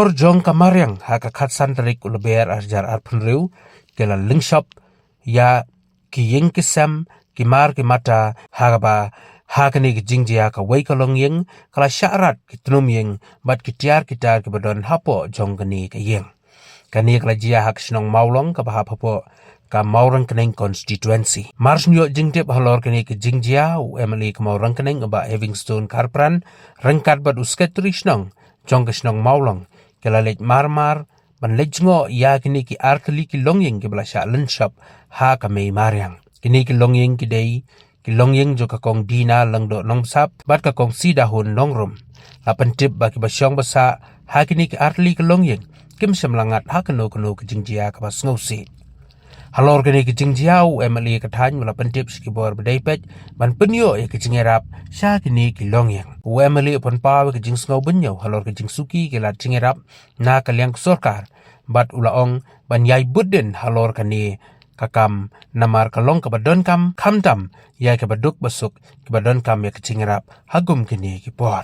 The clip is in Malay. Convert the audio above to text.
halor jong ka mariang haka khatsan tarik uleber arjar arpunriu kela lynshop ya ki ying kisam ki mar ki mata hagaba hakani ki jingjia ka wei kalong ying kala syarat ki tnum ying bat ki tiar kitar ki badon hapo jong kani ka ying kani kala jia hak snong maulong ka hapo ka Mawryngkneng constituency mars nyo jingtip halor kani ki jingjia u MLA ka Mawryngkneng ba Havingstone karpran rengkat bat usketri snong jong ka snong maulong kala lej marmar ban lejngo ya kini ki arkli ki longying ki blasha lynshop ha ka mei mariang kini ki longying ki dei ki longying jo ka kong dina langdo nong sap bat ka kong sida hun nongrum lapan tip ba ki basyong basa ha kini ki arkli ki longying kim semlangat ha keno ki jingjia ka bas ngosi halor kini ki jingjia u MLA ka than lapan tip ski bor bedai pet ban penyo ya ki jingerap shah kini ki longying u MLA pon pa ki jing ngau Bynñiew halor ki jing suki ki la jingerap na kalyang sorkar bat ulaong ban yai budin halor kani kakam namar kalong kabadon kam kamtam ya kabaduk basuk kabadon kam ya kecingirap hagum kini kipor